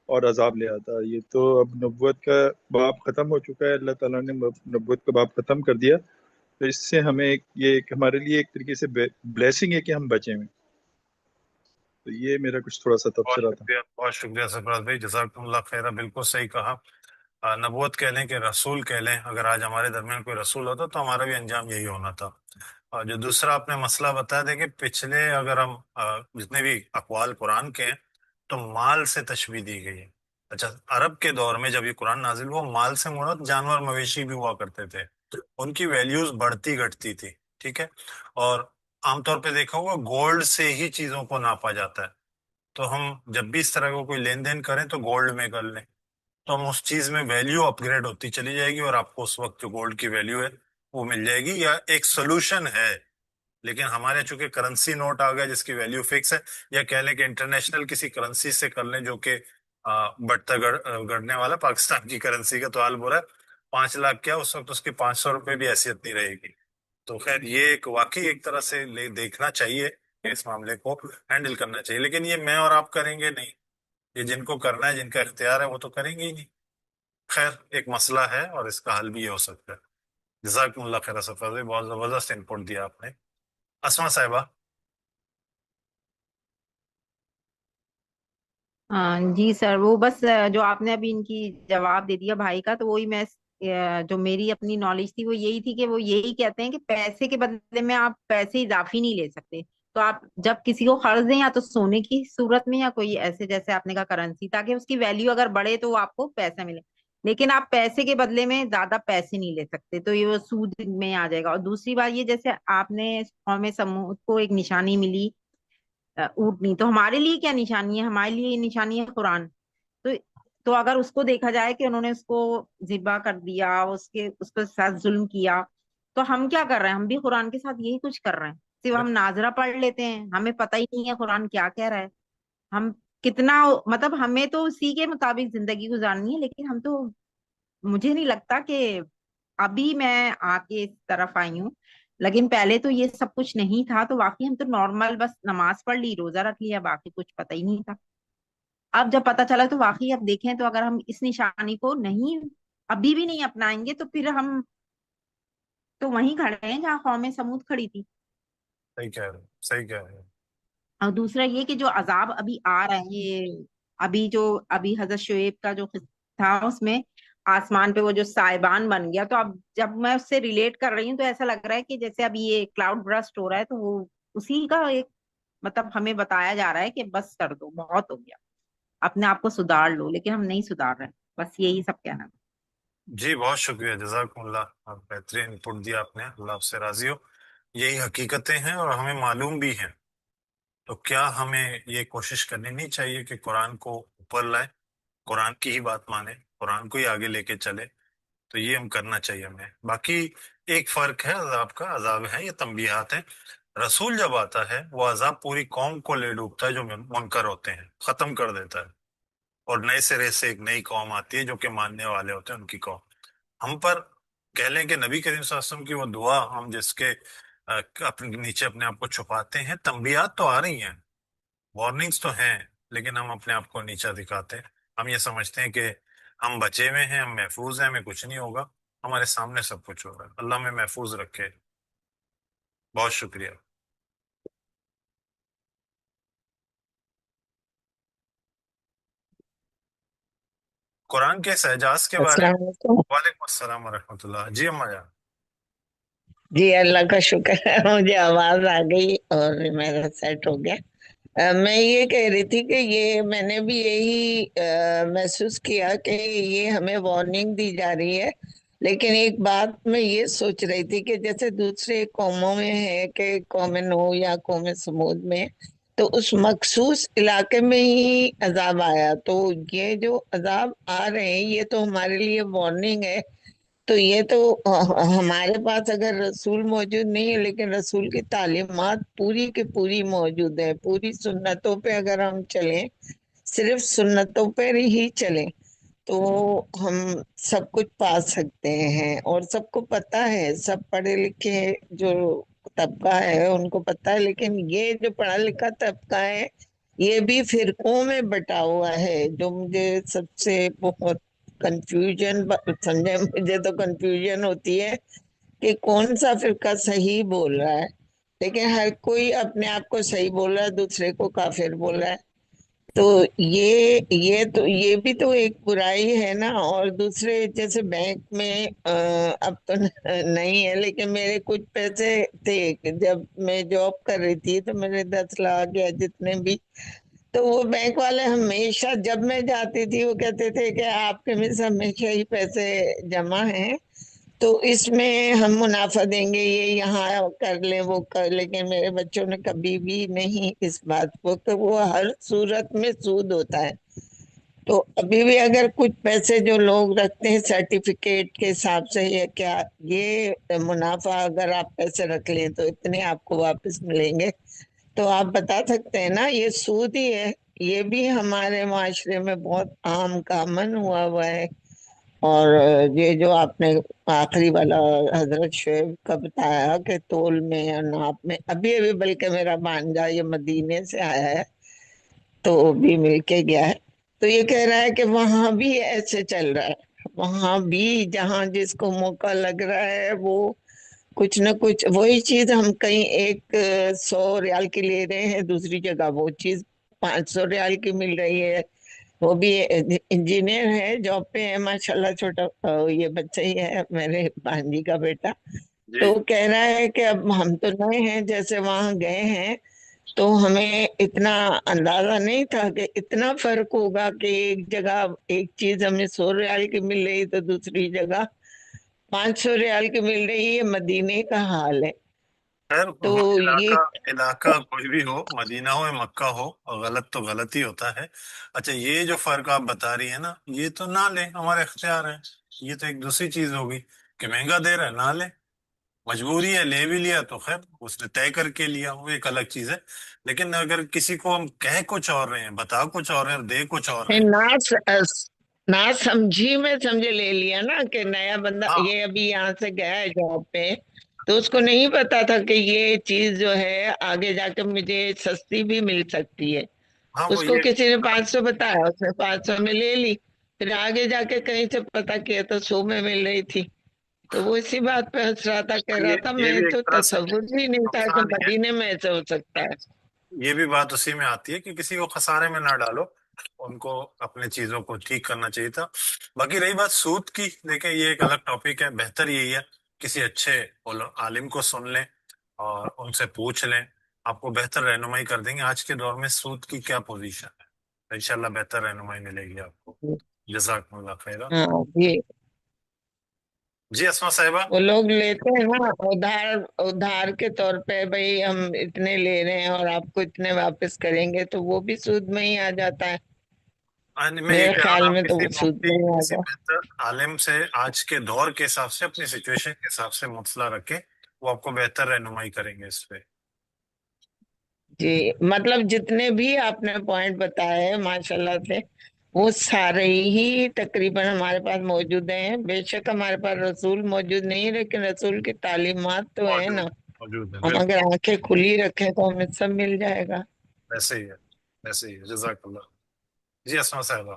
اور عذاب لے آتا۔ یہ تو اب نبوت کا باب ختم ہو چکا ہے، اللہ تعالیٰ نے نبوت کا باب ختم کر دیا، تو اس سے ہمیں ہمارے لیے ایک طریقے سے بلیسنگ ہے کہ ہم بچے ہوئے۔ تو یہ میرا کچھ تھوڑا سا بہت تبصرہ تھا۔ شکریہ، بہت شکریہ سرفراز بھائی، جزاکم اللہ خیرہ، بالکل صحیح کہا۔ نبوت کہہ لیں کہ رسول کہہ لیں، اگر آج ہمارے درمیان کوئی رسول ہوتا تو ہمارا بھی انجام یہی ہونا تھا۔ اور جو دوسرا آپ نے مسئلہ بتایا تھا کہ پچھلے اگر ہم جتنے بھی اقوال قرآن کے ہیں تو مال سے تشبیہ دی گئی ہے۔ اچھا، عرب کے دور میں جب یہ قرآن نازل ہوا، مال سے مراد جانور مویشی بھی ہوا کرتے تھے، ان کی ویلیوز بڑھتی گھٹتی تھی۔ ٹھیک ہے. اور عام طور پہ دیکھا ہوگا گولڈ سے ہی چیزوں کو ناپا جاتا ہے. تو ہم جب بھی اس طرح کا کوئی لین دین کریں تو گولڈ میں کر لیں، تو ہم اس چیز میں ویلیو اپ گریڈ ہوتی چلی جائے گی، اور آپ کو اس وقت جو گولڈ کی ویلیو ہے وہ مل جائے گی. یا ایک سولوشن ہے. لیکن ہمارے چونکہ کرنسی نوٹ آ گیا جس کی ویلیو فکس ہے، یا کہہ لیں کہ انٹرنیشنل کسی کرنسی سے کر لیں جو کہ بڑھتا گڑنے والا پاکستان کی کرنسی کا تو حال برا ہے. 5 لاکھ کیا اس وقت اس کی 500 روپے بھی حیثیت نہیں رہے گی. تو خیر یہ ایک واقعی ایک طرح سے دیکھنا چاہیے کہ اس معاملے کو ہینڈل کرنا چاہیے. لیکن یہ میں اور آپ کریں گے نہیں، یہ جن کو کرنا ہے، جن کا اختیار ہے، وہ تو کریں گے ہی نہیں. خیر ایک مسئلہ ہے اور اس کا حل بھی یہ ہو سکتا ہے. جزاکم اللہ خیر سفر، بہت زبردست انپٹ دیا آپ نے. اسما صاحبہ. ہاں جی سر، وہ بس جو آپ نے ابھی ان کی جواب دے دیا بھائی کا، تو وہی میں جو میری اپنی نالج تھی وہ یہی تھی کہ وہ یہی کہتے ہیں کہ پیسے کے بدلے میں آپ پیسے اضافی نہیں لے سکتے. تو آپ جب کسی کو قرض دیں یا تو سونے کی صورت میں یا کوئی ایسے جیسے آپ نے کہا کرنسی، تاکہ اس کی ویلیو اگر بڑھے تو وہ آپ کو پیسہ ملے. لیکن آپ پیسے کے بدلے میں زیادہ پیسے نہیں لے سکتے، تو یہ وہ سود میں آ جائے گا. اور دوسری بات یہ، جیسے آپ نے قوم سمود کو ایک نشانی ملی اونٹنی، تو ہمارے لیے کیا نشانی ہے؟ ہمارے لیے یہ نشانی ہے قرآن. تو تو اگر اس کو دیکھا جائے کہ انہوں نے اس کو ذبح کر دیا، اس کے ساتھ ظلم کیا، تو ہم کیا کر رہے ہیں؟ ہم بھی قرآن کے ساتھ یہی کچھ کر رہے ہیں، صرف ہم ناظرہ پڑھ لیتے ہیں، ہمیں پتہ ہی نہیں ہے قرآن کیا کہہ رہا ہے. ہم کتنا مطلب ہمیں تو اسی کے مطابق زندگی گزارنی ہے، لیکن ہم تو، مجھے نہیں لگتا کہ ابھی میں آ کے اس طرف آئی ہوں، لیکن پہلے تو یہ سب کچھ نہیں تھا. تو واقعی ہم تو نارمل بس نماز پڑھ لی، روزہ رکھ لیا، باقی کچھ پتہ ہی نہیں تھا. اب جب پتہ چلا تو واقعی اب دیکھیں تو اگر ہم اس نشانی کو نہیں ابھی بھی نہیں اپنائیں گے تو پھر ہم تو وہیں کھڑے ہیں جہاں قوم سمود کھڑی تھی. صحیح کہہ رہے ہیں، صحیح کہہ رہے ہیں. اور دوسرا یہ کہ جو عذاب ابھی آ رہے ہیں، ابھی حضرت شعیب کا جو قصہ تھا اس میں آسمان پہ وہ جو سائبان بن گیا، تو اب جب میں اس سے ریلیٹ کر رہی ہوں تو ایسا لگ رہا ہے کہ جیسے ابھی یہ کلاؤڈ برسٹ ہو رہا ہے، تو وہ اسی کا ایک مطلب ہمیں بتایا جا رہا ہے کہ بس کر دو، بہت ہو گیا، اپنے آپ کو سدھار لو. لیکن ہم نہیں سدھار رہے. بس یہی سب کہنا ہے. جی بہت شکریہ، جزاکم اللہ. بہترین انپٹ دیا آپ نے، اللہ آپ سے راضی ہو. یہی حقیقتیں ہیں اور ہمیں معلوم بھی ہیں. تو کیا ہمیں یہ کوشش کرنی نہیں چاہیے کہ قرآن کو اوپر لائیں، قرآن کی ہی بات مانیں، قرآن کو ہی آگے لے کے چلے؟ تو یہ ہم کرنا چاہیے ہمیں. باقی ایک فرق ہے عذاب کا، عذاب ہے یہ تنبیہات ہیں. رسول جب آتا ہے وہ عذاب پوری قوم کو لے ڈوبتا ہے جو منکر ہوتے ہیں، ختم کر دیتا ہے. اور نئے سرے سے ایک نئی قوم آتی ہے جو کہ ماننے والے ہوتے ہیں، ان کی قوم. ہم پر کہہ لیں کہ نبی کریم صلی اللہ علیہ وسلم کی وہ دعا، ہم جس کے اپنے نیچے اپنے آپ کو چھپاتے ہیں، تنبیہات تو آ رہی ہیں، وارننگز تو ہیں، لیکن ہم اپنے آپ کو نیچا دکھاتے ہیں. ہم یہ سمجھتے ہیں کہ ہم بچے ہوئے ہیں، ہم محفوظ ہیں، ہمیں کچھ نہیں ہوگا. ہمارے سامنے سب کچھ ہوگا. اللہ ہمیں محفوظ رکھے. بہت شکریہ. قرآن کے اس اعجاز کے بارے السلام میں. علیکم. وعلیکم السلام ورحمۃ اللہ. جی اما جان. جی اللہ کا شکر ہے مجھے آواز آ گئی اور میرا سیٹ ہو گیا. میں یہ کہہ رہی تھی کہ یہ میں نے بھی یہی محسوس کیا کہ یہ ہمیں وارننگ دی جا رہی ہے. لیکن ایک بات میں یہ سوچ رہی تھی کہ جیسے دوسرے قوموں میں ہے کہ قوم نو یا قوم سمود میں تو اس مخصوص علاقے میں ہی عذاب آیا، تو یہ جو عذاب آ رہے ہیں یہ تو ہمارے لیے وارننگ ہے. تو یہ تو ہمارے پاس اگر رسول موجود نہیں ہے لیکن رسول کی تعلیمات پوری کی پوری موجود ہے، پوری سنتوں پہ اگر ہم چلیں، صرف سنتوں پہ ہی چلیں تو ہم سب کچھ پا سکتے ہیں. اور سب کو پتہ ہے، سب پڑھے لکھے جو طبقہ ہے ان کو پتہ ہے، لیکن یہ جو پڑھا لکھا طبقہ ہے یہ بھی فرقوں میں بٹا ہوا ہے، جو مجھے سب سے بہت کنفیوژن سمجھے. مجھے تو کنفیوژن ہوتی ہے کہ کون سا فرقہ صحیح بول رہا ہے، لیکن ہر کوئی اپنے آپ کو صحیح بول رہا ہے، دوسرے کو کافر بول رہا ہے. تو یہ بھی تو ایک برائی ہے نا. اور دوسرے جیسے بینک میں اب تو نہیں ہے، لیکن میرے کچھ پیسے تھے کہ جب میں جاب کر رہی تھی تو میرے 10 لاکھ یا جتنے بھی، تو وہ بینک والے ہمیشہ جب میں جاتی تھی وہ کہتے تھے کہ آپ کے میں ہمیشہ ہی پیسے جمع ہیں تو اس میں ہم منافع دیں گے، یہ یہاں کر لیں وہ کر، لیکن میرے بچوں نے کبھی بھی نہیں اس بات کو کہ وہ ہر صورت میں سود ہوتا ہے۔ تو ابھی بھی اگر کچھ پیسے جو لوگ رکھتے ہیں سرٹیفکیٹ کے حساب سے، یا کیا یہ منافع اگر آپ پیسے رکھ لیں تو اتنے آپ کو واپس ملیں گے، تو آپ بتا سکتے ہیں نا یہ سود ہی ہے۔ یہ بھی ہمارے معاشرے میں بہت عام کامن ہوا ہے۔ اور یہ جو آپ نے آخری والا حضرت شعیب کا بتایا کہ تول میں یا ناپ میں، ابھی ابھی بلکہ میرا بھانجا یہ مدینے سے آیا ہے تو وہ بھی مل کے گیا ہے، تو یہ کہہ رہا ہے کہ وہاں بھی ایسے چل رہا ہے، وہاں بھی جہاں جس کو موقع لگ رہا ہے وہ کچھ نہ کچھ وہی چیز ہم کہیں 100 ریال کی لے رہے ہیں، دوسری جگہ وہ چیز 500 ریال کی مل رہی ہے۔ وہ بھی انجینئر ہے، جاب پہ ہے ماشاءاللہ، چھوٹا یہ بچہ ہی ہے میرے بھانجی کا بیٹا۔ تو جی وہ کہہ رہا ہے کہ اب ہم تو نئے ہیں، جیسے وہاں گئے ہیں تو ہمیں اتنا اندازہ نہیں تھا کہ اتنا فرق ہوگا کہ ایک جگہ ایک چیز ہمیں 100 ریال کی مل رہی تو دوسری جگہ 500 ریال کی مل رہی ہے۔ مدینے کا حال ہے۔ خیر، تو یہ علاقہ کوئی بھی ہو، مدینہ ہو یا مکہ ہو، غلط تو غلط ہی ہوتا ہے۔ اچھا، یہ جو فرق آپ بتا رہی ہیں نا، یہ تو نہ لیں، ہمارے اختیار ہے۔ یہ تو ایک دوسری چیز ہوگی کہ مہنگا دے رہا ہے، نہ لیں، مجبوری ہے، لے بھی لیا تو خیر اس نے طے کر کے لیا، وہ ایک الگ چیز ہے۔ لیکن اگر کسی کو ہم کہہ کچھ اور رہے ہیں، بتا کچھ اور رہے ہیں اور دے کچھ اور رہے ہیں، نہ سمجھی میں سمجھے لے لیا نا کہ نیا بندہ ہاں یہ ابھی یہاں سے گیا ہے جاب پہ، تو اس کو نہیں پتا تھا کہ یہ چیز جو ہے آگے جا کے مجھے سستی بھی مل سکتی ہے۔ ہاں، اس وہ کو یہ کسی نے 500 بتایا، اس نے 500 میں لے لی، پھر آگے جا کے کہیں سے پتا کیا تو 100 میں مل رہی تھی، تو وہ اسی بات پہ ہنس رہا تھا، کہہ رہا تھا یہ میں بھی ایک تو طرح سے تصور بھی نہیں تھا کہ نقصان ہی ہے۔ مدینے میں ایسے ہو سکتا ہے۔ یہ بھی بات اسی میں آتی ہے کہ کسی کو خسارے میں نہ ڈالو، ان کو اپنے چیزوں کو ٹھیک کرنا چاہیے تھا۔ باقی رہی بات سود کی، دیکھیں یہ ایک الگ ٹاپک ہے، بہتر یہی ہے کسی اچھے عالم کو سن لیں اور ان سے پوچھ لیں، آپ کو بہتر رہنمائی کر دیں گے آج کے دور میں سود کی کیا پوزیشن ہے۔ انشاءاللہ بہتر رہنمائی ملے گی آپ کو۔ جزاکم اللہ خیر۔ ہاں جی، جی اسما صاحبہ۔ وہ لوگ لیتے ہیں نا ادھار کے طور پہ، بھئی ہم اتنے لے رہے ہیں اور آپ کو اتنے واپس کریں گے، تو وہ بھی سود میں ہی آ جاتا ہے۔ میں یہ میرے کہہ رہا ہوں، خیال آپ میں تو کسی وہ سود مفتی، میں ہی کسی آتا بہتر عالم سے آج کے دور کے حساب سے، اپنی سچویشن کے حساب سے مسئلہ رکھیں، وہ آپ کو بہتر رہنمائی کریں گے اس پہ۔ ہے جی۔ مطلب جتنے بھی آپ نے پوائنٹ بتائے ہیں ماشاءاللہ سے، وہ سارے ہی تقریباً ہمارے پاس موجود ہیں۔ بے شک ہمارے پاس رسول موجود نہیں، لیکن رسول کی تعلیمات تو ہے نا، موجود ہے، ہم بالکل اگر آنکھیں کھلی رکھیں تو ہمیں سب مل جائے گا۔ ویسے ہی ہے، ویسے ہی ہے۔ جزاک اللہ۔ جی اسما صاحبہ۔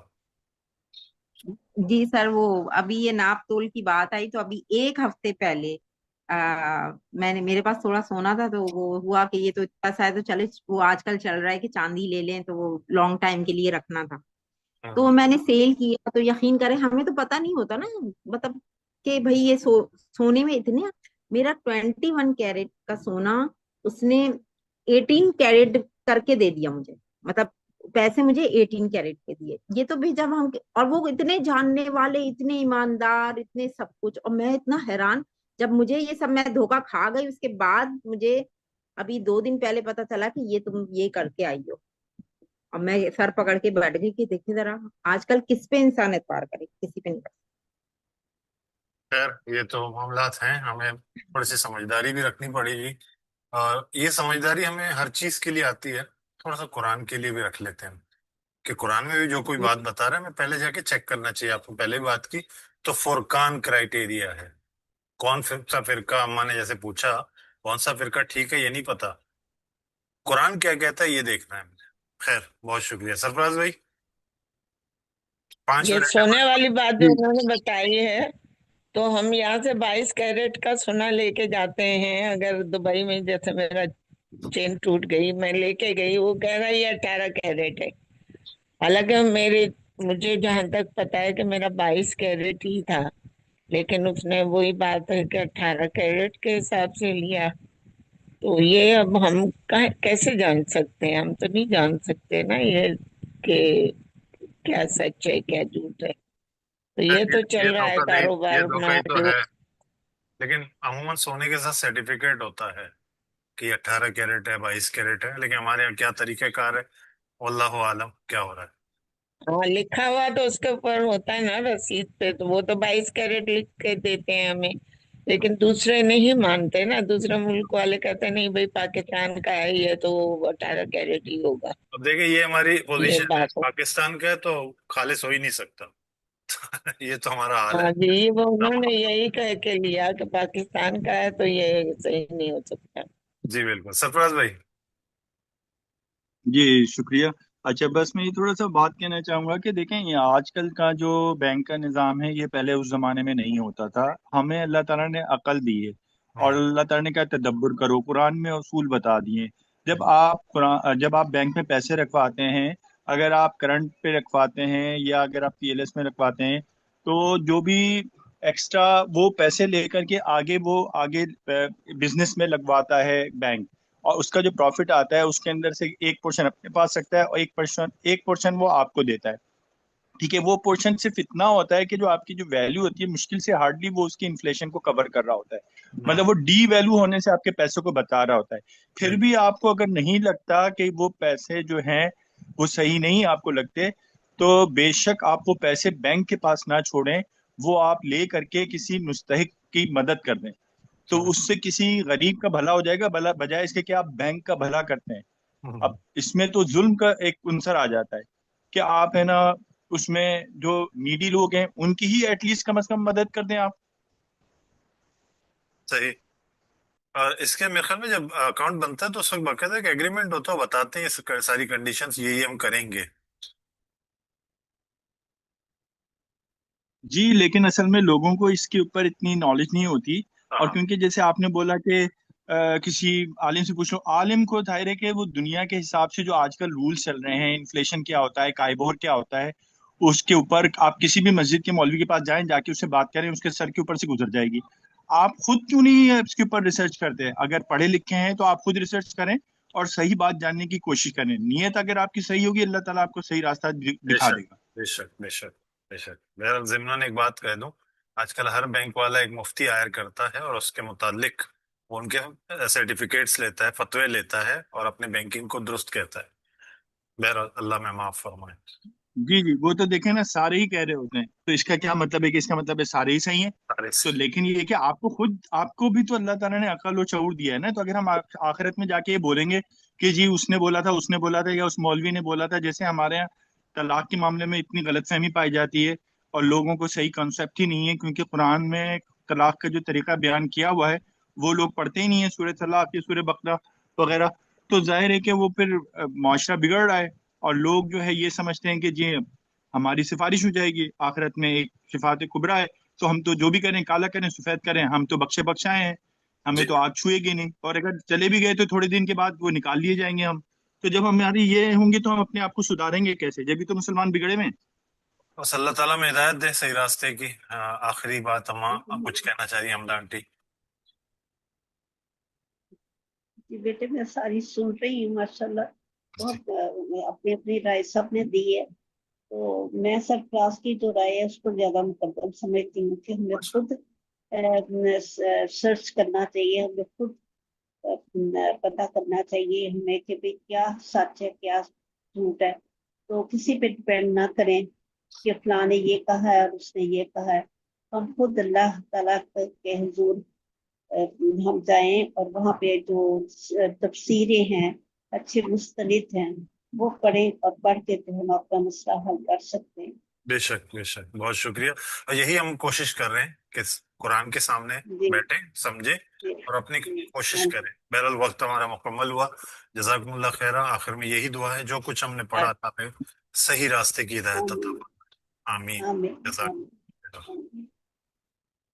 جی سر، وہ ابھی یہ ناپ تول کی بات آئی تو ابھی ایک ہفتے پہلے میں نے، میرے پاس تھوڑا سونا تھا تو وہ ہوا کہ یہ تو اتنا سا ہے تو چلے، وہ آج کل چل رہا ہے کہ چاندی لے لیں، تو وہ لانگ ٹائم کے لیے رکھنا تھا، تو ہاں میں نے سیل کیا۔ تو یقین کریں ہمیں تو پتہ نہیں ہوتا نا، مطلب کہ بھئی یہ سونے میں اتنے، میرا 21 کیرٹ کا سونا اس نے 18 کیرٹ کر کے دے دیا مجھے، مطلب پیسے مجھے 18 کیرٹ کے دیے۔ یہ تو بھی جب ہم، اور وہ اتنے جاننے والے، اتنے ایماندار، اتنے سب کچھ، اور میں اتنا حیران جب مجھے یہ سب، میں دھوکا کھا گئی۔ اس کے بعد مجھے ابھی 2 دن پہلے پتا چلا کہ یہ تم یہ کر کے آئی ہو، اور میں سر پکڑ کے بیٹھ گئی کہ دیکھیں ذرا آج کل کس پہ انسان اعتبار کرے، کسی پہ نہیں کر خیر، یہ تو معاملات ہیں، ہمیں تھوڑی سی سمجھداری بھی رکھنی پڑے گی، اور یہ سمجھداری ہمیں ہر چیز کے لیے آتی ہے، تھوڑا سا قرآن کے لیے بھی رکھ لیتے ہیں کہ قرآن میں بھی جو کوئی بات بتا رہا ہے ہمیں پہلے جا کے چیک کرنا چاہیے۔ آپ کو پہلے بھی بات کی تو فرقان کرائٹیریا ہے، کون سا فرقہ، اماں نے جیسے پوچھا کون سا فرقہ ٹھیک ہے، یہ نہیں پتا، قرآن کیا کہتا ہے یہ دیکھنا ہے مجھے۔ خیر، بہت شکریہ سرفراز بھائی، 5 یہ منٹ ہے سونے ہمارے والی بات جو جی انہوں نے بتائی ہے، تو ہم یہاں سے 22 کیرٹ کا سونا لے کے جاتے ہیں، اگر دبئی میں جیسے میرا چین ٹوٹ گئی، میں لے کے گئی، وہ کہہ رہا ہے یہ 18 کیرٹ ہے، حالانکہ مجھے جہاں تک پتا ہے کہ میرا 22 کیرٹ ہی تھا، لیکن اس نے وہی بات ہے کہ 18 کیرٹ کے حساب سے لیا۔ تو یہ اب ہم کیسے جان سکتے ہیں؟ ہم تو نہیں جان سکتے نا یہ کہ کیا سچ ہے کیا جھوٹ ہے۔ تو خیر، یہ تو یہ چل رہا ہے دھوکہ دہی، کاروبار یہ اپنا دھوکہ ہی تو جو ہے۔ لیکن عموماً سونے کے ساتھ سرٹیفکیٹ ہوتا ہے کہ 18 کیرٹ ہے، 22 کیرٹ ہے، لیکن ہمارے یہاں کیا طریقہ کار ہے، واللہ عالم کیا ہو رہا ہے۔ ہاں لکھا ہوا تو اس کے اوپر ہوتا ہے نا رسید پہ، تو وہ تو 22 کیرٹ لکھ کے دیتے ہیں ہمیں، لیکن دوسرے نہیں مانتے نا، دوسرے ملک والے کہتے ہیں نہیں بھائی پاکستان کا ہے یہ تو 18 کیرٹ ہی ہوگا. اب دیکھیں یہ ہماری یہ پوزیشن ہے، بات ہے. پاکستان کا ہے تو خالص ہو ہی نہیں سکتا۔ یہ تو ہمارا حال ہے۔ ہاں جی، وہ انہوں نے یہی کہہ کے لیا کہ پاکستان کا ہے تو یہ صحیح نہیں ہو سکتا. جی بالکل، سرفراز بھائی۔ جی شکریہ۔ اچھا بس میں یہ تھوڑا سا بات کہنا چاہوں گا کہ دیکھیں یہ آج کل کا جو بینک کا نظام ہے یہ پہلے اس زمانے میں نہیں ہوتا تھا۔ ہمیں اللہ تعالیٰ نے عقل دی ہے اور اللہ تعالیٰ نے کہا تدبر کرو، قرآن میں اصول بتا دیے۔ جب آپ بینک میں پیسے رکھواتے ہیں، اگر آپ کرنٹ پہ رکھواتے ہیں یا اگر آپ پی ایل ایس میں رکھواتے ہیں، تو جو بھی ایکسٹرا وہ پیسے لے کر کے آگے بزنس میں لگواتا ہے بینک، اور اس کا جو پروفٹ آتا ہے اس کے اندر سے ایک پورشن اپنے پاس رکھتا ہے اور ایک پورشن وہ آپ کو دیتا ہے۔ ٹھیک ہے، وہ پورشن صرف اتنا ہوتا ہے کہ جو آپ کی جو ویلیو ہوتی ہے مشکل سے ہارڈلی وہ اس کی انفلیشن کو کور کر رہا ہوتا ہے، مطلب وہ ڈی ویلیو ہونے سے آپ کے پیسوں کو بتا رہا ہوتا ہے۔ پھر بھی آپ کو اگر نہیں لگتا کہ وہ پیسے جو ہیں وہ صحیح نہیں آپ کو لگتے، تو بے شک آپ وہ پیسے بینک کے پاس نہ چھوڑیں، وہ آپ لے کر کے کسی مستحق کی مدد کر دیں، تو اس سے کسی غریب کا بھلا ہو جائے گا، بجائے اس کے کہ آپ بینک کا بھلا کرتے ہیں۔ اب اس میں تو ظلم کا ایک عنصر آ جاتا ہے کہ آپ ہے نا اس میں جو نیڈی لوگ ہیں ان کی ہی ایٹ لیسٹ کم از کم مدد کر دیں آپ۔ صحیح۔ اور اس کے میرے خیال میں جب اکاؤنٹ بنتا ہے تو اس وقت باقاعدہ ایک ایگریمنٹ ہوتا ہے، وہ بتاتے ہیں ساری کنڈیشنز یہی ہم کریں گے۔ جی لیکن اصل میں لوگوں کو اس کے اوپر اتنی نالج نہیں ہوتی، اور ہاں کیونکہ جیسے آپ نے بولا کہ کسی عالم سے پوچھو، عالم کو ظاہر ہے کہ وہ دنیا کے حساب سے جو آج کل رولز چل رہے ہیں، انفلیشن کیا ہوتا ہے، کائبور کیا ہوتا ہے، اس کے اوپر آپ کسی بھی مسجد کے مولوی کے پاس جائیں، جا کے اس سے بات کریں، اس کے سر کے اوپر سے گزر جائے گی۔ آپ خود کیوں نہیں اس کے اوپر ریسرچ کرتے؟ اگر پڑھے لکھے ہیں تو آپ خود ریسرچ کریں اور صحیح بات جاننے کی کوشش کریں۔ نیت اگر آپ کی صحیح ہوگی، اللہ تعالیٰ آپ کو صحیح راستہ بے دکھا شک دے گا۔ بے شک بے شک بے شک۔ بہرحال ضمناً ایک بات کہہ دوں، آج کل ہر بینک والا ایک مفتی ہائر کرتا ہے اور اس کے متعلق وہ ان کے سرٹیفکیٹس لیتا ہے، فتوے لیتا ہے اور اپنے بینکنگ کو درست کہتا ہے۔ بہرحال اللہ میں معاف فرمائے۔ جی جی، وہ تو دیکھیں نا سارے ہی کہہ رہے ہوتے ہیں، تو اس کا کیا مطلب ہے کہ اس کا مطلب ہے سارے ہی صحیح ہیں؟ سارے تو لیکن یہ ہے کہ آپ کو بھی تو اللہ تعالیٰ نے عقل و شعور دیا ہے نا، تو اگر ہم آخرت میں جا کے یہ بولیں گے کہ جی اس نے بولا تھا، اس نے بولا تھا، یا اس مولوی نے بولا تھا، جیسے ہمارے یہاں طلاق کے معاملے میں اتنی غلط فہمی پائی جاتی ہے اور لوگوں کو صحیح کنسیپٹ ہی نہیں ہے، کیونکہ قرآن میں طلاق کا جو طریقہ بیان کیا ہوا ہے وہ لوگ پڑھتے ہی نہیں ہیں، سورہ طلاق یا سورہ بقرہ وغیرہ، تو ظاہر ہے کہ وہ پھر معاشرہ بگڑ رہا ہے، اور لوگ جو ہے یہ سمجھتے ہیں کہ جی ہماری سفارش ہو جائے گی آخرت میں، ایک شفاعت کبریٰ ہے، تو ہم تو جو بھی کریں، کالا کریں سفید کریں، ہم تو بخشے بخشائے ہیں، ہمیں جی تو آگ چھوئے گی نہیں، اور اگر چلے بھی گئے تو تھوڑے دن کے بعد وہ نکال لیے جائیں گے ہم۔ تو جب ہماری یہ ہوں گے تو ہم اپنے آپ کو سدھاریں گے کیسے، جبھی تو مسلمان بگڑے ہوئے ہیں۔ بس اللہ تعالیٰ میں ہدایت دے صحیح راستے کی۔ آخری بات کچھ کہنا چاہ رہی ہیں حمدہ آنٹی؟ جی بیٹے میں ساری سن رہی ہوں ماشاءاللہ، بہت اپنی اپنی رائے سب نے دی ہے، تو میں سرفراز کی جو رائے ہے اس کو زیادہ مقدم سمجھتی ہوں کہ ہمیں خود سرچ کرنا چاہیے، ہمیں خود پتہ کرنا چاہیے ہمیں کہ بھئی کیا سچ ہے کیا جھوٹ ہے، تو کسی پہ ڈپینڈ نہ کریں کہ فلاں نے یہ کہا ہے اور اس نے یہ کہا ہے، ہم خود اللہ تعالیٰ کے حضور ہم جائیں اور وہاں پہ جو تفسیریں ہیں اچھے مستند ہیں وہ پڑھیں، اور پڑھ کے تو ہم اپنا مسئلہ حل کر سکتے ہیں۔ بے شک بے شک، بہت شکریہ۔ اور یہی ہم کوشش کر رہے ہیں کہ قرآن کے سامنے جی بیٹھیں، سمجھیں جی اور اپنی جی کوشش کریں۔ بہرحال وقت ہمارا مکمل ہوا، جزاکم اللہ خیرہ۔ آخر میں یہی دعا ہے جو کچھ ہم نے پڑھا تھا صحیح راستے کی ہدایت عطا آمین فرمائے۔ آمین۔ آمین جزاک آمین آمین۔